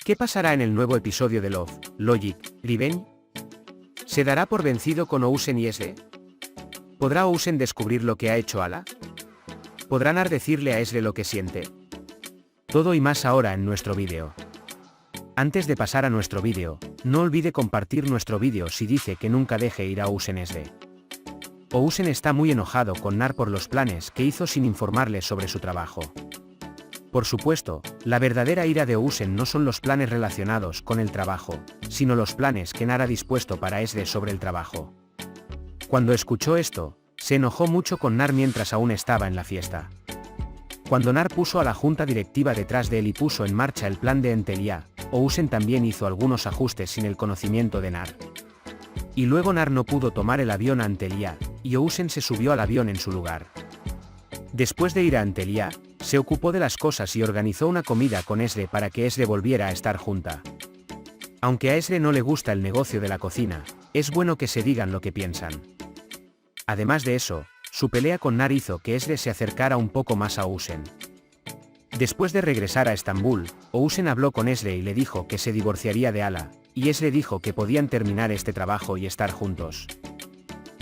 ¿Qué pasará en el nuevo episodio de Love, Logic, Revenge? ¿Se dará por vencido con Ousen y Ezre? ¿Podrá Ousen descubrir lo que ha hecho Ala? ¿Podrá Nar decirle a Ezre lo que siente? Todo y más ahora en nuestro vídeo. Antes de pasar a nuestro vídeo, no olvide compartir nuestro vídeo si dice que nunca deje ir a Ousen Ezre. Ousen está muy enojado con Nar por los planes que hizo sin informarle sobre su trabajo. Por supuesto, la verdadera ira de Ousen no son los planes relacionados con el trabajo, sino los planes que Nar ha dispuesto para Ezre sobre el trabajo. Cuando escuchó esto, se enojó mucho con Nar mientras aún estaba en la fiesta. Cuando Nar puso a la junta directiva detrás de él y puso en marcha el plan de Entelia, Ousen también hizo algunos ajustes sin el conocimiento de Nar. Y luego Nar no pudo tomar el avión a Entelia, y Ousen se subió al avión en su lugar. Después de ir a Entelia, se ocupó de las cosas y organizó una comida con Ezre para que Ezre volviera a estar junta. Aunque a Ezre no le gusta el negocio de la cocina, es bueno que se digan lo que piensan. Además de eso, su pelea con Nar hizo que Ezre se acercara un poco más a Ousen. Después de regresar a Estambul, Ousen habló con Ezre y le dijo que se divorciaría de Ala, y Ezre dijo que podían terminar este trabajo y estar juntos.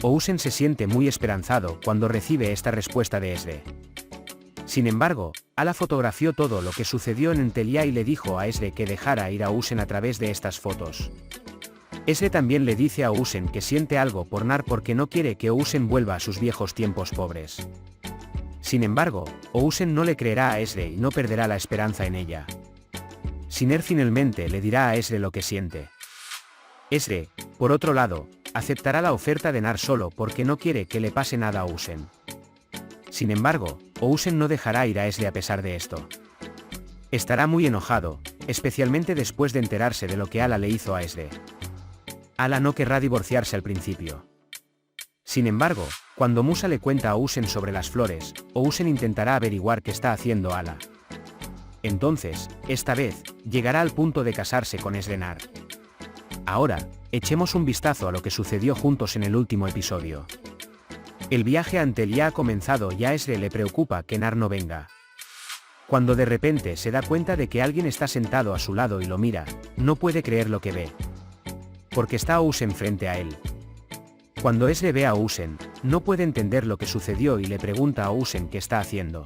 Ousen se siente muy esperanzado cuando recibe esta respuesta de Ezre. Sin embargo, Ala fotografió todo lo que sucedió en Entelia y le dijo a Ezre que dejara ir a Ousen a través de estas fotos. Ezre también le dice a Ousen que siente algo por Nar porque no quiere que Ousen vuelva a sus viejos tiempos pobres. Sin embargo, Ousen no le creerá a Ezre y no perderá la esperanza en ella. Nar finalmente le dirá a Ezre lo que siente. Ezre, por otro lado, aceptará la oferta de Nar solo porque no quiere que le pase nada a Ousen. Sin embargo, Ousen no dejará ir a Ezre a pesar de esto. Estará muy enojado, especialmente después de enterarse de lo que Ala le hizo a Ezre. Ala no querrá divorciarse al principio. Sin embargo, cuando Musa le cuenta a Ousen sobre las flores, Ousen intentará averiguar qué está haciendo Ala. Entonces, esta vez, llegará al punto de casarse con Ezre Nar. Ahora, echemos un vistazo a lo que sucedió juntos en el último episodio. El viaje a Entelia ha comenzado y a Ezre le preocupa que Nar no venga. Cuando de repente se da cuenta de que alguien está sentado a su lado y lo mira, no puede creer lo que ve. Porque está Ousen frente a él. Cuando Ezre ve a Ousen, no puede entender lo que sucedió y le pregunta a Ousen qué está haciendo.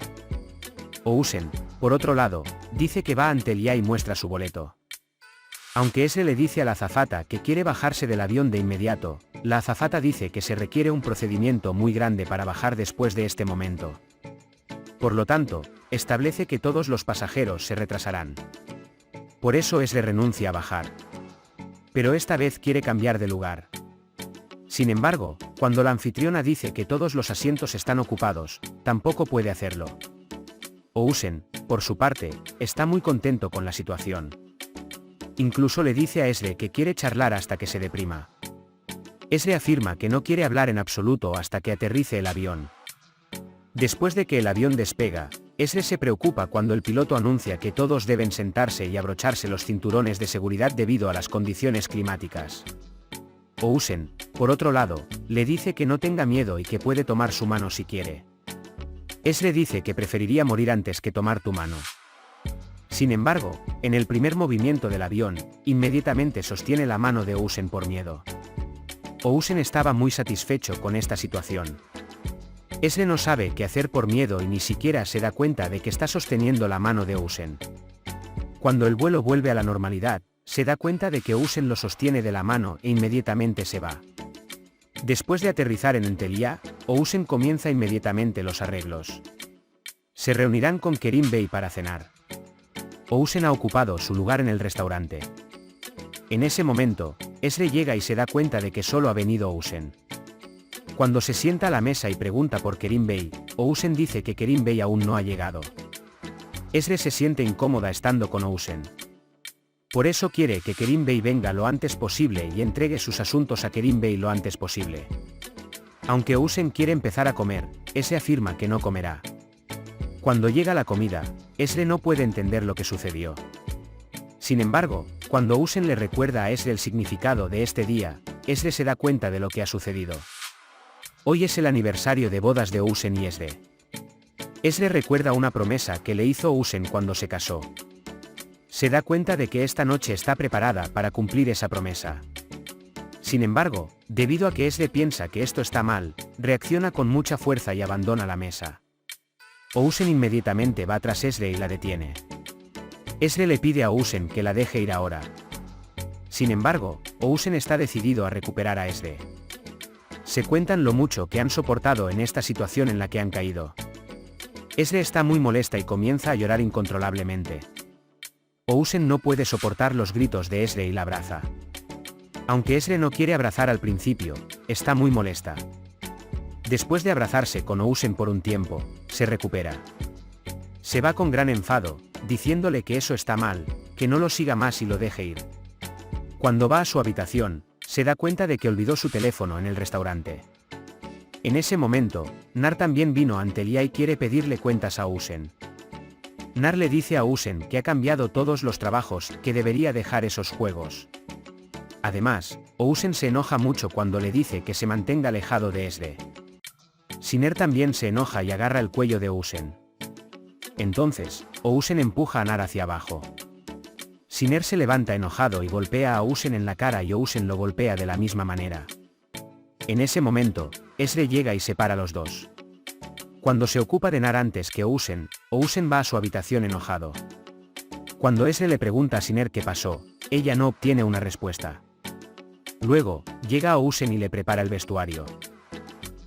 Ousen, por otro lado, dice que va a Entelia y muestra su boleto. Aunque Ezre le dice a la azafata que quiere bajarse del avión de inmediato, la azafata dice que se requiere un procedimiento muy grande para bajar después de este momento. Por lo tanto, establece que todos los pasajeros se retrasarán. Por eso Ezre renuncia a bajar. Pero esta vez quiere cambiar de lugar. Sin embargo, cuando la anfitriona dice que todos los asientos están ocupados, tampoco puede hacerlo. Ousen, por su parte, está muy contento con la situación. Incluso le dice a Ezre que quiere charlar hasta que se deprima. Ezre afirma que no quiere hablar en absoluto hasta que aterrice el avión. Después de que el avión despega, Ezre se preocupa cuando el piloto anuncia que todos deben sentarse y abrocharse los cinturones de seguridad debido a las condiciones climáticas. Ousen, por otro lado, le dice que no tenga miedo y que puede tomar su mano si quiere. Ezre dice que preferiría morir antes que tomar tu mano. Sin embargo, en el primer movimiento del avión, inmediatamente sostiene la mano de Ousen por miedo. Ousen estaba muy satisfecho con esta situación. Ezre no sabe qué hacer por miedo y ni siquiera se da cuenta de que está sosteniendo la mano de Ousen. Cuando el vuelo vuelve a la normalidad, se da cuenta de que Ousen lo sostiene de la mano e inmediatamente se va. Después de aterrizar en Entelia, Ousen comienza inmediatamente los arreglos. Se reunirán con Kerim Bey para cenar. Ousen ha ocupado su lugar en el restaurante. En ese momento, Ezre llega y se da cuenta de que solo ha venido Ousen. Cuando se sienta a la mesa y pregunta por Kerim Bey, Ousen dice que Kerim Bey aún no ha llegado. Ezre se siente incómoda estando con Ousen. Por eso quiere que Kerim Bey venga lo antes posible y entregue sus asuntos a Kerim Bey lo antes posible. Aunque Ousen quiere empezar a comer, Ezre afirma que no comerá. Cuando llega la comida, Ezre no puede entender lo que sucedió. Sin embargo, cuando Ousen le recuerda a Ezre el significado de este día, Ezre se da cuenta de lo que ha sucedido. Hoy es el aniversario de bodas de Ousen y Ezre. Ezre recuerda una promesa que le hizo Ousen cuando se casó. Se da cuenta de que esta noche está preparada para cumplir esa promesa. Sin embargo, debido a que Esre piensa que esto está mal, reacciona con mucha fuerza y abandona la mesa. Ousen inmediatamente va tras Esre y la detiene. Esre le pide a Ousen que la deje ir ahora. Sin embargo, Ousen está decidido a recuperar a Esre. Se cuentan lo mucho que han soportado en esta situación en la que han caído. Esre está muy molesta y comienza a llorar incontrolablemente. Ousen no puede soportar los gritos de Esre y la abraza. Aunque Esre no quiere abrazar al principio, está muy molesta. Después de abrazarse con Ousen por un tiempo, se recupera. Se va con gran enfado, diciéndole que eso está mal, que no lo siga más y lo deje ir. Cuando va a su habitación, se da cuenta de que olvidó su teléfono en el restaurante. En ese momento, Nar también vino ante Lia y quiere pedirle cuentas a Ousen. Nar le dice a Ousen que ha cambiado todos los trabajos, que debería dejar esos juegos. Además, Ousen se enoja mucho cuando le dice que se mantenga alejado de Esre. Siner también se enoja y agarra el cuello de Ousen. Entonces, Ousen empuja a Nar hacia abajo. Siner se levanta enojado y golpea a Ousen en la cara y Ousen lo golpea de la misma manera. En ese momento, Esre llega y separa a los dos. Cuando se ocupa de Nar antes que Ousen va a su habitación enojado. Cuando Esre le pregunta a Siner qué pasó, ella no obtiene una respuesta. Luego, llega a Ousen y le prepara el vestuario.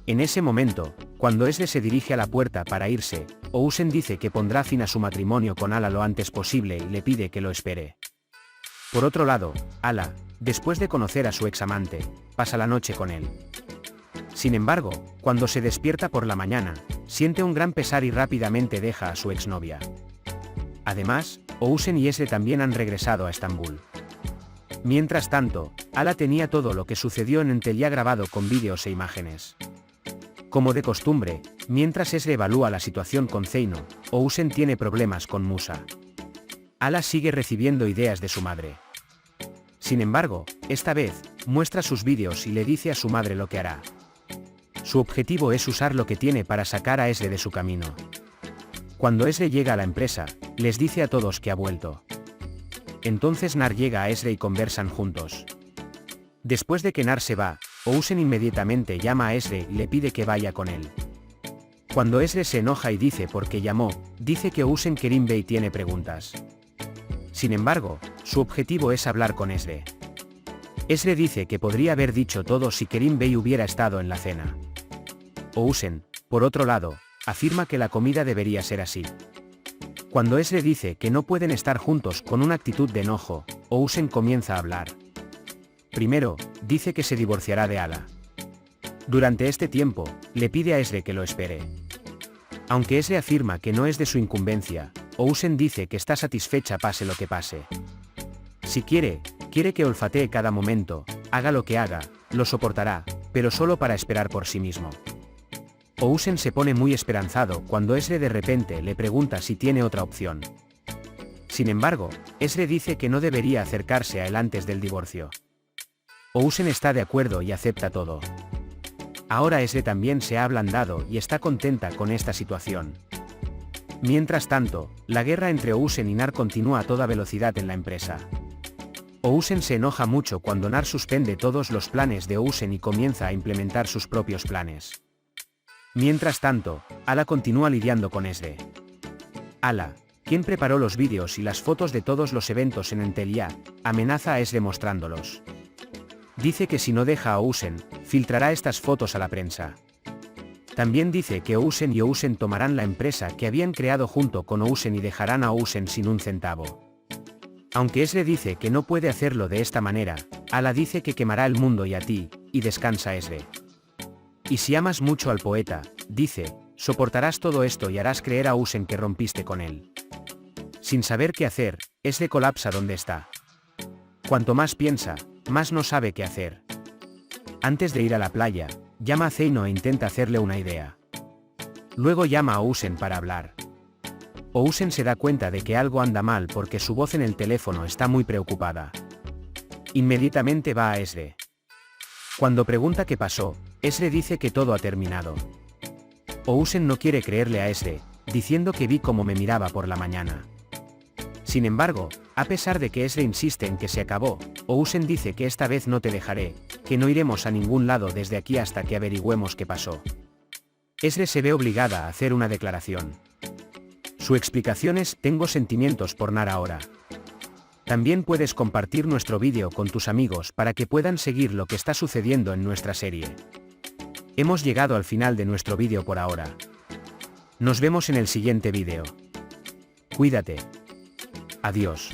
En ese momento, cuando Esre se dirige a la puerta para irse, Ousen dice que pondrá fin a su matrimonio con Ala lo antes posible y le pide que lo espere. Por otro lado, Ala, después de conocer a su examante, pasa la noche con él. Sin embargo, cuando se despierta por la mañana, siente un gran pesar y rápidamente deja a su exnovia. Además, Ousen y Esre también han regresado a Estambul. Mientras tanto, Ala tenía todo lo que sucedió en Entelia grabado con vídeos e imágenes. Como de costumbre, mientras Esre evalúa la situación con Zeino, Ousen tiene problemas con Musa. Ala sigue recibiendo ideas de su madre. Sin embargo, esta vez, muestra sus vídeos y le dice a su madre lo que hará. Su objetivo es usar lo que tiene para sacar a Esre de su camino. Cuando Esre llega a la empresa, les dice a todos que ha vuelto. Entonces Nar llega a Esre y conversan juntos. Después de que Nar se va, Ousen inmediatamente llama a Esre y le pide que vaya con él. Cuando Esre se enoja y dice por qué llamó, dice que Ousen Kerim Bey tiene preguntas. Sin embargo, su objetivo es hablar con Esre. Esre dice que podría haber dicho todo si Kerim Bey hubiera estado en la cena. Ousen, por otro lado, afirma que la comida debería ser así. Cuando Esre dice que no pueden estar juntos con una actitud de enojo, Ousen comienza a hablar. Primero, dice que se divorciará de Ala. Durante este tiempo, le pide a Esre que lo espere. Aunque Esre afirma que no es de su incumbencia, Ousen dice que está satisfecha pase lo que pase. Si quiere que olfatee cada momento, haga lo que haga, lo soportará, pero solo para esperar por sí mismo. Ousen se pone muy esperanzado cuando Esre de repente le pregunta si tiene otra opción. Sin embargo, Esre dice que no debería acercarse a él antes del divorcio. Ousen está de acuerdo y acepta todo. Ahora Esre también se ha ablandado y está contenta con esta situación. Mientras tanto, la guerra entre Ousen y Nar continúa a toda velocidad en la empresa. Ousen se enoja mucho cuando Nar suspende todos los planes de Ousen y comienza a implementar sus propios planes. Mientras tanto, Ala continúa lidiando con Esre. Ala, quien preparó los vídeos y las fotos de todos los eventos en Entelia, amenaza a Esre mostrándolos. Dice que si no deja a Ousen, filtrará estas fotos a la prensa. También dice que Ousen y Ousen tomarán la empresa que habían creado junto con Ousen y dejarán a Ousen sin un centavo. Aunque Esre dice que no puede hacerlo de esta manera, Ala dice que quemará el mundo y a ti, y descansa Esre. Y si amas mucho al poeta, dice, soportarás todo esto y harás creer a Ousen que rompiste con él. Sin saber qué hacer, Esre colapsa donde está. Cuanto más piensa, más no sabe qué hacer. Antes de ir a la playa, llama a Zeino e intenta hacerle una idea. Luego llama a Ousen para hablar. Ousen se da cuenta de que algo anda mal porque su voz en el teléfono está muy preocupada. Inmediatamente va a Esre. Cuando pregunta qué pasó, Esre dice que todo ha terminado. Ousen no quiere creerle a Esre, diciendo que vi cómo me miraba por la mañana. Sin embargo, A pesar de que Esre insiste en que se acabó, Ousen dice que esta vez no te dejaré, que no iremos a ningún lado desde aquí hasta que averigüemos qué pasó. Esre se ve obligada a hacer una declaración. Su explicación es: tengo sentimientos por Nar ahora. También puedes compartir nuestro vídeo con tus amigos para que puedan seguir lo que está sucediendo en nuestra serie. Hemos llegado al final de nuestro vídeo por ahora. Nos vemos en el siguiente vídeo. Cuídate. Adiós.